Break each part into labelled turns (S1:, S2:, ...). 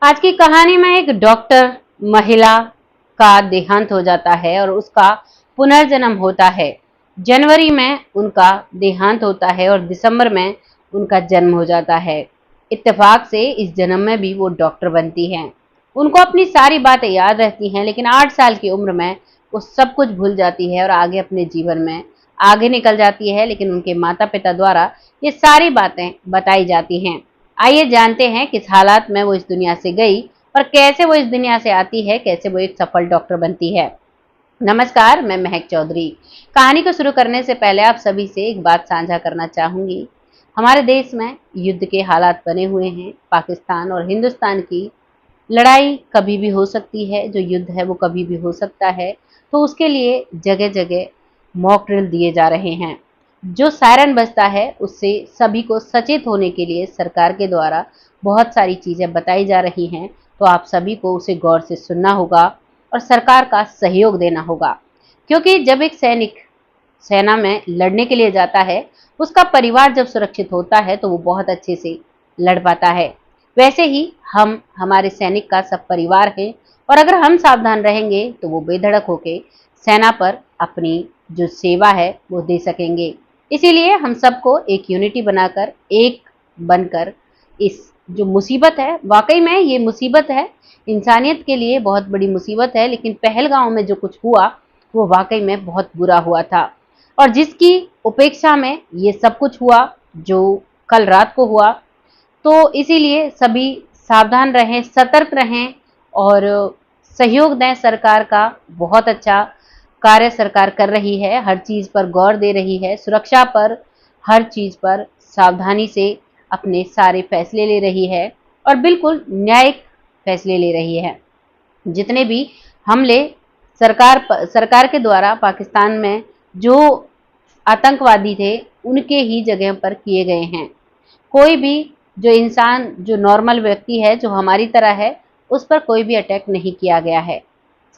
S1: आज की कहानी में एक डॉक्टर महिला का देहांत हो जाता है और उसका पुनर्जन्म होता है। जनवरी में उनका देहांत होता है और दिसंबर में उनका जन्म हो जाता है। इत्तेफाक से इस जन्म में भी वो डॉक्टर बनती हैं। उनको अपनी सारी बातें याद रहती हैं, लेकिन 8 साल की उम्र में वो सब कुछ भूल जाती है और आगे अपने जीवन में आगे निकल जाती है, लेकिन उनके माता-पिता द्वारा ये सारी बातें बताई जाती हैं। आइए जानते हैं किस हालात में वो इस दुनिया से गई और कैसे वो इस दुनिया से आती है, कैसे वो एक सफल डॉक्टर बनती है। नमस्कार, मैं महक चौधरी। कहानी को शुरू करने से पहले आप सभी से एक बात साझा करना चाहूंगी। हमारे देश में युद्ध के हालात बने हुए हैं। पाकिस्तान और हिंदुस्तान की लड़ाई कभी भी हो सकती है, जो युद्ध है वो कभी भी हो सकता है। तो उसके लिए जगह जगह मॉक ड्रिल दिए जा रहे हैं। जो सायरन बजता है उससे सभी को सचेत होने के लिए सरकार के द्वारा बहुत सारी चीजें बताई जा रही हैं। तो आप सभी को उसे गौर से सुनना होगा और सरकार का सहयोग देना होगा, क्योंकि जब एक सैनिक सेना में लड़ने के लिए जाता है, उसका परिवार जब सुरक्षित होता है तो वो बहुत अच्छे से लड़ पाता है। वैसे ही हम हमारे सैनिक का सब परिवार है, और अगर हम सावधान रहेंगे तो वो बेधड़क होके सेना पर अपनी जो सेवा है वो दे सकेंगे। इसीलिए हम सबको एक यूनिटी बनाकर, एक बनकर इस जो मुसीबत है, वाकई में ये मुसीबत है, इंसानियत के लिए बहुत बड़ी मुसीबत है। लेकिन पहलगांव में जो कुछ हुआ वो वाकई में बहुत बुरा हुआ था, और जिसकी उपेक्षा में ये सब कुछ हुआ जो कल रात को हुआ। तो इसीलिए सभी सावधान रहें, सतर्क रहें और सहयोग दें। सरकार का बहुत अच्छा कार्य सरकार कर रही है, हर चीज़ पर गौर दे रही है, सुरक्षा पर, हर चीज़ पर सावधानी से अपने सारे फैसले ले रही है और बिल्कुल न्यायिक फैसले ले रही है। जितने भी हमले सरकार के द्वारा पाकिस्तान में जो आतंकवादी थे उनके ही जगह पर किए गए हैं। कोई भी जो इंसान, जो नॉर्मल व्यक्ति है, जो हमारी तरह है, उस पर कोई भी अटैक नहीं किया गया है।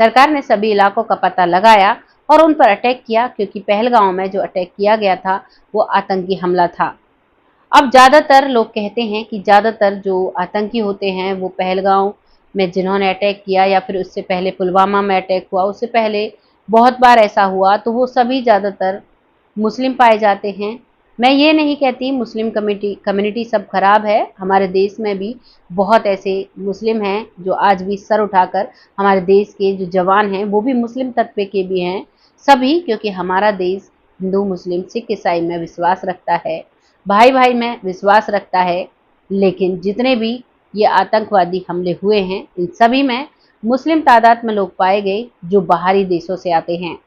S1: सरकार ने सभी इलाकों का पता लगाया और उन पर अटैक किया, क्योंकि पहलगांव में जो अटैक किया गया था वो आतंकी हमला था। अब ज़्यादातर लोग कहते हैं कि ज़्यादातर जो आतंकी होते हैं वो पहलगांव में जिन्होंने अटैक किया, या फिर उससे पहले पुलवामा में अटैक हुआ, उससे पहले बहुत बार ऐसा हुआ, तो वो सभी ज़्यादातर मुस्लिम पाए जाते हैं। मैं ये नहीं कहती मुस्लिम कम्युनिटी सब खराब है। हमारे देश में भी बहुत ऐसे मुस्लिम हैं जो आज भी सर उठाकर, हमारे देश के जो जवान हैं वो भी मुस्लिम तत्व के भी हैं। सभी, क्योंकि हमारा देश हिंदू, मुस्लिम, सिख, ईसाई में विश्वास रखता है, भाई भाई में विश्वास रखता है। लेकिन जितने भी ये आतंकवादी हमले हुए हैं, इन सभी में मुस्लिम तादाद में लोग पाए गए जो बाहरी देशों से आते हैं,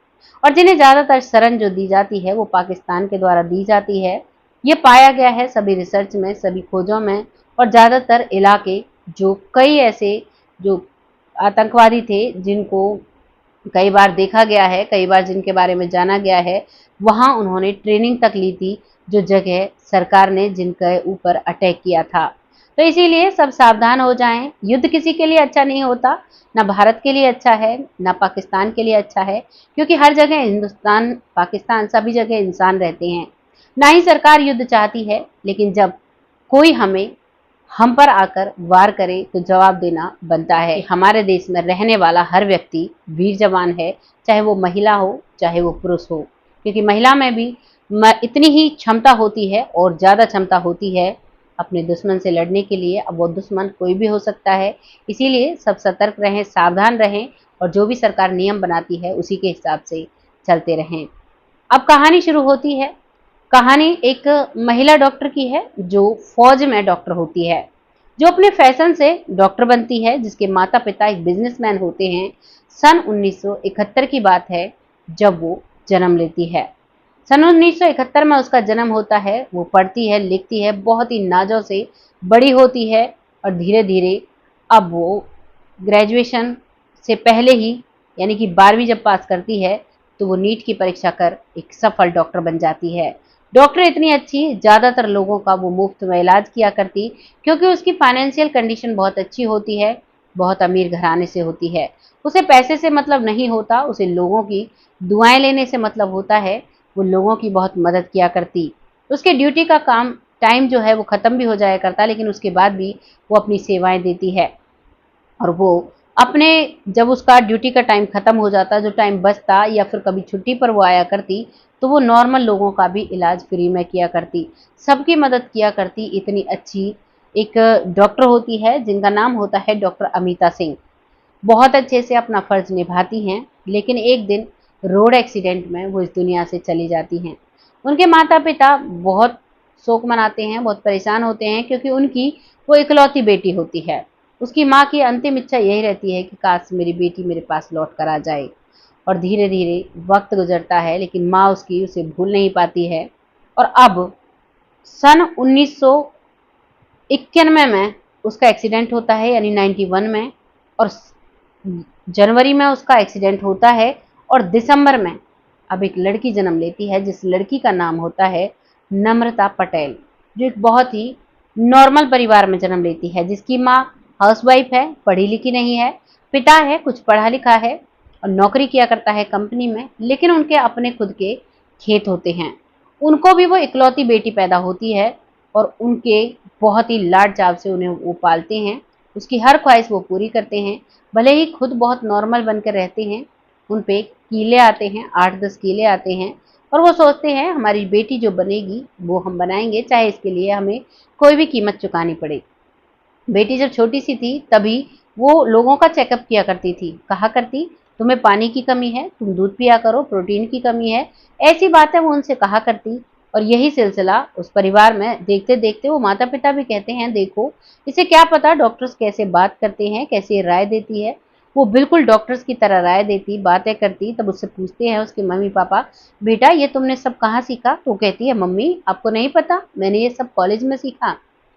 S1: और जिन्हें ज़्यादातर शरण जो दी जाती है वो पाकिस्तान के द्वारा दी जाती है। ये पाया गया है सभी रिसर्च में, सभी खोजों में। और ज़्यादातर इलाके जो कई ऐसे जो आतंकवादी थे जिनको कई बार देखा गया है, कई बार जिनके बारे में जाना गया है, वहाँ उन्होंने ट्रेनिंग तक ली थी, जो जगह सरकार ने जिनके ऊपर अटैक किया था। तो इसीलिए सब सावधान हो जाएं। युद्ध किसी के लिए अच्छा नहीं होता, ना भारत के लिए अच्छा है, ना पाकिस्तान के लिए अच्छा है, क्योंकि हर जगह हिंदुस्तान, पाकिस्तान, सभी जगह इंसान रहते हैं। ना ही सरकार युद्ध चाहती है, लेकिन जब कोई हम पर आकर वार करे तो जवाब देना बनता है। हमारे देश में रहने वाला हर व्यक्ति वीर जवान है, चाहे वो महिला हो, चाहे वो पुरुष हो, क्योंकि महिला में भी इतनी ही क्षमता होती है और ज़्यादा क्षमता होती है अपने दुश्मन से लड़ने के लिए। अब वो दुश्मन कोई भी हो सकता है। इसीलिए सब सतर्क रहें, सावधान रहें, और जो भी सरकार नियम बनाती है उसी के हिसाब से चलते रहें। अब कहानी शुरू होती है। कहानी एक महिला डॉक्टर की है जो फौज में डॉक्टर होती है, जो अपने फैशन से डॉक्टर बनती है, जिसके माता पिता एक बिजनेसमैन होते हैं। सन 1971 की बात है जब वो जन्म लेती है। सन 1971 में उसका जन्म होता है। वो पढ़ती है, लिखती है, बहुत ही नाजों से बड़ी होती है, और धीरे धीरे अब वो ग्रेजुएशन से पहले ही, यानी कि 12वीं जब पास करती है, तो वो नीट की परीक्षा कर एक सफल डॉक्टर बन जाती है। डॉक्टर इतनी अच्छी, ज़्यादातर लोगों का वो मुफ्त में इलाज किया करती, क्योंकि उसकी फाइनेंशियल कंडीशन बहुत अच्छी होती है, बहुत अमीर घराने से होती है। उसे पैसे से मतलब नहीं होता, उसे लोगों की दुआएं लेने से मतलब होता है। वो लोगों की बहुत मदद किया करती। उसके ड्यूटी का काम टाइम जो है वो ख़त्म भी हो जाया करता, लेकिन उसके बाद भी वो अपनी सेवाएं देती है। और वो अपने जब उसका ड्यूटी का टाइम खत्म हो जाता, जो टाइम बचता या फिर कभी छुट्टी पर वो आया करती, तो वो नॉर्मल लोगों का भी इलाज फ्री में किया करती, सबकी मदद किया करती। इतनी अच्छी एक डॉक्टर होती है जिनका नाम होता है डॉक्टर अमिता सिंह। बहुत अच्छे से अपना फर्ज निभाती हैं, लेकिन एक दिन रोड एक्सीडेंट में वो इस दुनिया से चली जाती हैं। उनके माता पिता बहुत शोक मनाते हैं, बहुत परेशान होते हैं, क्योंकि उनकी वो इकलौती बेटी होती है। उसकी माँ की अंतिम इच्छा यही रहती है कि काश मेरी बेटी मेरे पास लौट कर आ जाए। और धीरे धीरे वक्त गुजरता है, लेकिन माँ उसकी उसे भूल नहीं पाती है। और अब सन 1991 में उसका एक्सीडेंट होता है, यानी 91 में। और जनवरी में उसका एक्सीडेंट होता है, और दिसंबर में अब एक लड़की जन्म लेती है, जिस लड़की का नाम होता है नम्रता पटेल, जो एक बहुत ही नॉर्मल परिवार में जन्म लेती है, जिसकी माँ हाउसवाइफ है, पढ़ी लिखी नहीं है। पिता है, कुछ पढ़ा लिखा है और नौकरी किया करता है कंपनी में, लेकिन उनके अपने खुद के खेत होते हैं। उनको भी वो इकलौती बेटी पैदा होती है, और उनके बहुत ही लाड चाव से उन्हें वो पालते हैं। उसकी हर ख्वाहिश वो पूरी करते हैं, भले ही खुद बहुत नॉर्मल बनकर रहते हैं। उन पे कीले आते हैं, 8-10 कीले आते हैं, और वो सोचते हैं हमारी बेटी जो बनेगी वो हम बनाएंगे, चाहे इसके लिए हमें कोई भी कीमत चुकानी पड़े। बेटी जब छोटी सी थी तभी वो लोगों का चेकअप किया करती थी, कहा करती तुम्हें पानी की कमी है, तुम दूध पिया करो, प्रोटीन की कमी है, ऐसी बातें वो उनसे कहा करती। और यही सिलसिला उस परिवार में देखते देखते वो माता पिता भी कहते हैं देखो इसे क्या पता डॉक्टर्स कैसे बात करते हैं, कैसे राय देती है। वो बिल्कुल डॉक्टर्स की तरह राय देती, बातें करती। तब उससे पूछते हैं उसके मम्मी पापा, बेटा ये तुमने सब कहाँ सीखा? तो कहती है मम्मी आपको नहीं पता, मैंने ये सब कॉलेज में सीखा,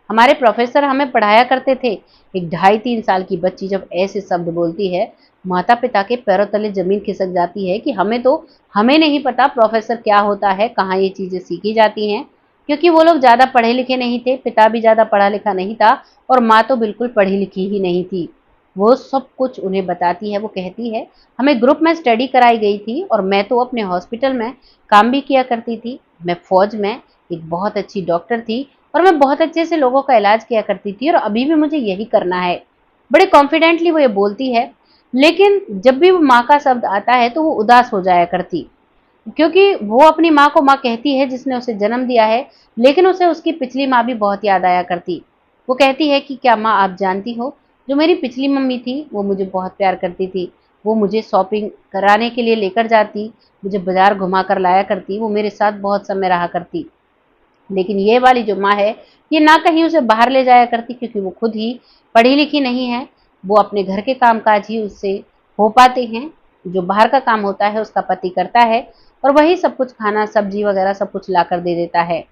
S1: हमारे प्रोफेसर हमें पढ़ाया करते थे। एक 2.5-3 साल की बच्ची जब ऐसे शब्द बोलती है, माता पिता के पैरों तले जमीन खिसक जाती है कि हमें नहीं पता प्रोफेसर क्या होता है, कहाँ ये चीजें सीखी जाती हैं। क्योंकि वो लोग ज्यादा पढ़े लिखे नहीं थे, पिता भी ज्यादा पढ़ा लिखा नहीं था, और माँ तो बिल्कुल पढ़ी लिखी ही नहीं थी। वो सब कुछ उन्हें बताती है। वो कहती है हमें ग्रुप में स्टडी कराई गई थी, और मैं तो अपने हॉस्पिटल में काम भी किया करती थी। मैं फौज में एक बहुत अच्छी डॉक्टर थी, और मैं बहुत अच्छे से लोगों का इलाज किया करती थी, और अभी भी मुझे यही करना है। बड़े कॉन्फिडेंटली वो ये बोलती है। लेकिन जब भी वो माँ का शब्द आता है तो वो उदास हो जाया करती, क्योंकि वो अपनी माँ को माँ कहती है जिसने उसे जन्म दिया है, लेकिन उसे उसकी पिछली माँ भी बहुत याद आया करती। वो कहती है कि क्या माँ आप जानती हो, जो मेरी पिछली मम्मी थी वो मुझे बहुत प्यार करती थी। वो मुझे शॉपिंग कराने के लिए लेकर जाती, मुझे बाजार घुमा कर लाया करती, वो मेरे साथ बहुत समय रहा करती। लेकिन ये वाली जो माँ है, ये ना कहीं उसे बाहर ले जाया करती, क्योंकि वो खुद ही पढ़ी लिखी नहीं है। वो अपने घर के कामकाज ही उससे हो पाते हैं, जो बाहर का काम होता है उसका पति करता है, और वही सब कुछ खाना सब्जी वगैरह सब कुछ ला कर दे देता है।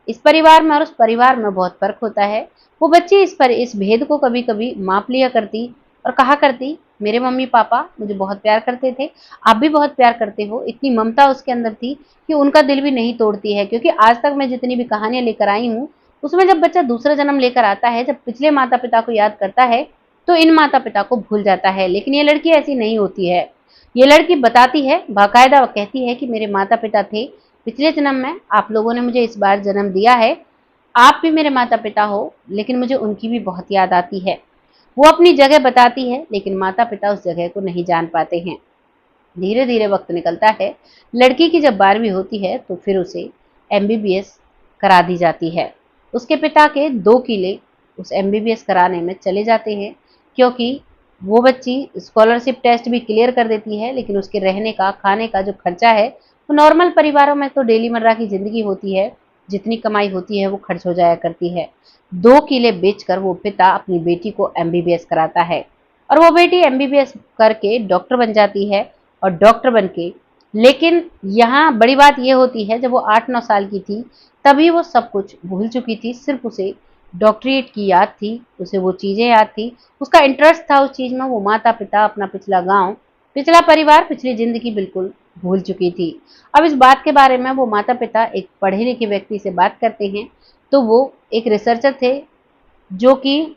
S1: इस परिवार में और उस परिवार में बहुत फर्क होता है। वो बच्ची इस भेद को कभी कभी माप लिया करती, और कहा करती मेरे मम्मी पापा मुझे बहुत प्यार करते थे, आप भी बहुत प्यार करते हो। इतनी ममता उसके अंदर थी कि उनका दिल भी नहीं तोड़ती है। क्योंकि आज तक मैं जितनी भी कहानियां लेकर आई हूँ, उसमें जब बच्चा दूसरा जन्म लेकर आता है, जब पिछले माता पिता को याद करता है, तो इन माता पिता को भूल जाता है। लेकिन ये लड़की ऐसी नहीं होती है। ये लड़की बताती है, बाकायदा कहती है कि मेरे माता पिता थे पिछले जन्म में, आप लोगों ने मुझे इस बार जन्म दिया है, आप भी मेरे माता पिता हो, लेकिन मुझे उनकी भी बहुत याद आती है। वो अपनी जगह बताती है, लेकिन माता पिता उस जगह को नहीं जान पाते हैं। धीरे धीरे वक्त निकलता है। लड़की की जब 12वीं होती है तो फिर उसे एमबीबीएस करा दी जाती है। उसके पिता के 2 किले उस एमबीबीएस कराने में चले जाते हैं, क्योंकि वो बच्ची स्कॉलरशिप टेस्ट भी क्लियर कर देती है, लेकिन उसके रहने का खाने का जो खर्चा है, वो नॉर्मल परिवारों में तो डेली मर्रा की जिंदगी होती है, जितनी कमाई होती है वो खर्च हो जाया करती है। 2 किले बेचकर वो पिता अपनी बेटी को एमबीबीएस कराता है, और वो बेटी एमबीबीएस करके डॉक्टर बन जाती है। और डॉक्टर बन के, लेकिन यहाँ बड़ी बात ये होती है, जब वो 8-9 साल की थी तभी वो सब कुछ भूल चुकी थी। सिर्फ उसे डॉक्टरेट की याद थी, उसे वो चीज़ें याद थी, उसका इंटरेस्ट था उस चीज़ में। वो माता पिता, अपना पिछला गांव, पिछला परिवार, पिछली जिंदगी बिल्कुल भूल चुकी थी। अब इस बात के बारे में वो माता पिता एक पढ़े लिखे व्यक्ति से बात करते हैं। तो वो एक रिसर्चर थे, जो कि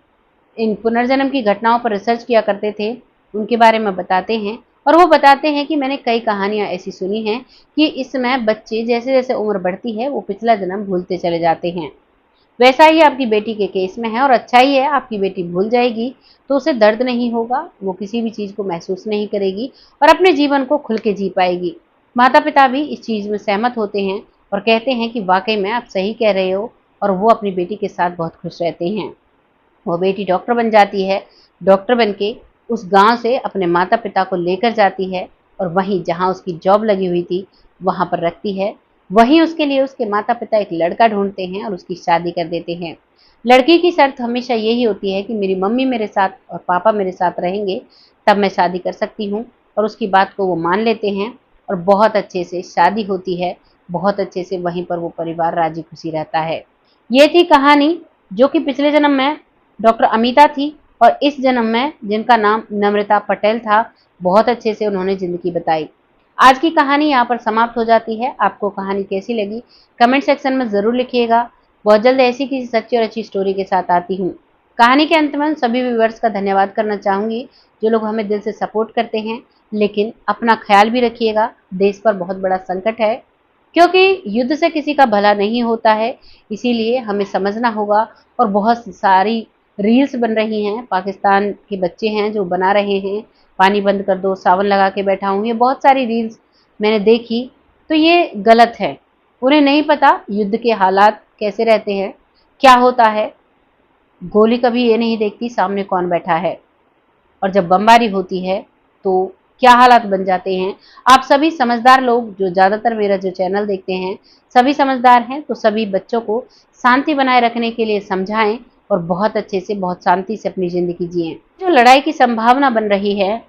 S1: इन पुनर्जन्म की घटनाओं पर रिसर्च किया करते थे। उनके बारे में बताते हैं, और वो बताते हैं कि मैंने कई कहानियां ऐसी सुनी हैं कि इसमें बच्चे जैसे जैसे उम्र बढ़ती है वो पिछला जन्म भूलते चले जाते हैं। वैसा ही आपकी बेटी के केस में है और अच्छा ही है, आपकी बेटी भूल जाएगी तो उसे दर्द नहीं होगा, वो किसी भी चीज़ को महसूस नहीं करेगी और अपने जीवन को खुल के जी पाएगी। माता-पिता भी इस चीज़ में सहमत होते हैं और कहते हैं कि वाक़ई में आप सही कह रहे हो और वो अपनी बेटी के साथ बहुत खुश रहते हैं। वो बेटी डॉक्टर बन जाती है, डॉक्टर बन के उस गाँव से अपने माता-पिता को लेकर जाती है और वहीं जहाँ उसकी जॉब लगी हुई थी, वहाँ पर रखती है। वहीं उसके लिए उसके माता-पिता एक लड़का ढूँढते हैं और उसकी शादी कर देते हैं। लड़की की शर्त हमेशा यही होती है कि मेरी मम्मी मेरे साथ और पापा मेरे साथ रहेंगे, तब मैं शादी कर सकती हूँ और उसकी बात को वो मान लेते हैं और बहुत अच्छे से शादी होती है, बहुत अच्छे से वहीं पर वो परिवार राज़ी-खुशी रहता है। ये थी कहानी जो कि पिछले जन्म में डॉक्टर अमिता थी और इस जन्म में जिनका नाम नम्रता पटेल था, बहुत अच्छे से उन्होंने ज़िंदगी बताई। आज की कहानी यहाँ पर समाप्त हो जाती है। आपको कहानी कैसी लगी? कमेंट सेक्शन में ज़रूर लिखिएगा। बहुत जल्द ऐसी किसी सच्ची और अच्छी स्टोरी के साथ आती हूँ। कहानी के अंत में उन सभी व्यूअर्स का धन्यवाद करना चाहूँगी, जो लोग हमें दिल से सपोर्ट करते हैं, लेकिन अपना ख़्याल भी रखिएगा, देश पर बहुत बड़ा संकट है। क्योंकि युद्ध से किसी का भला नहीं होता है, इसीलिए हमें समझना होगा और बहुत सारी रील्स बन रही हैं, पाकिस्तान के बच्चे हैं जो बना रहे हैं, पानी बंद कर दो, सावन लगा के बैठा हूँ, ये बहुत सारी रील्स मैंने देखी, तो ये गलत है। उन्हें नहीं पता युद्ध के हालात कैसे रहते हैं, क्या होता है, गोली कभी ये नहीं देखती सामने कौन बैठा है। और जब बमबारी होती है तो क्या हालात बन जाते हैं। आप सभी समझदार लोग जो ज़्यादातर मेरा जो चैनल देखते हैं, सभी समझदार हैं, तो सभी बच्चों को शांति बनाए रखने के लिए समझाएं और बहुत अच्छे से, बहुत शांति से अपनी ज़िंदगी जिएँ। जो लड़ाई की संभावना बन रही है,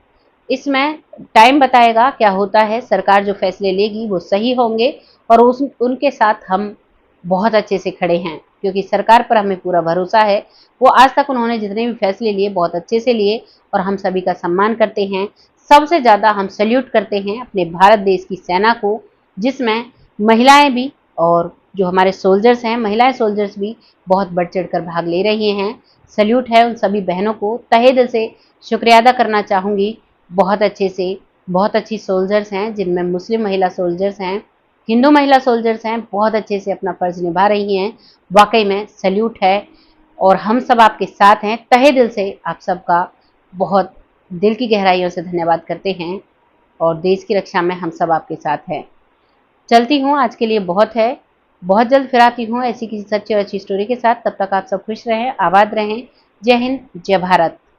S1: इसमें टाइम बताएगा क्या होता है। सरकार जो फैसले लेगी वो सही होंगे और उनके साथ हम बहुत अच्छे से खड़े हैं, क्योंकि सरकार पर हमें पूरा भरोसा है। वो आज तक उन्होंने जितने भी फैसले लिए बहुत अच्छे से लिए और हम सभी का सम्मान करते हैं। सबसे ज़्यादा हम सैल्यूट करते हैं अपने भारत देश की सेना को, जिसमें महिलाएं भी और जो हमारे सोल्जर्स हैं, महिलाएं सोल्जर्स भी बहुत बढ़ चढ़ कर भाग ले रही हैं। सैल्यूट है उन सभी बहनों को, तहे दिल से शुक्रिया अदा करना चाहूँगी। बहुत अच्छे से, बहुत अच्छी सोल्जर्स हैं, जिनमें मुस्लिम महिला सोल्जर्स हैं, हिंदू महिला सोल्जर्स हैं, बहुत अच्छे से अपना फ़र्ज़ निभा रही हैं। वाक़ई में सैल्यूट है और हम सब आपके साथ हैं। तहे दिल से आप सबका बहुत दिल की गहराइयों से धन्यवाद करते हैं और देश की रक्षा में हम सब आपके साथ हैं। चलती हूँ, आज के लिए बहुत है। बहुत जल्द फिर आती हूँ ऐसी किसी सच्ची और अच्छी स्टोरी के साथ। तब तक आप सब खुश रहें, आबाद रहें। जय हिंद, जय भारत।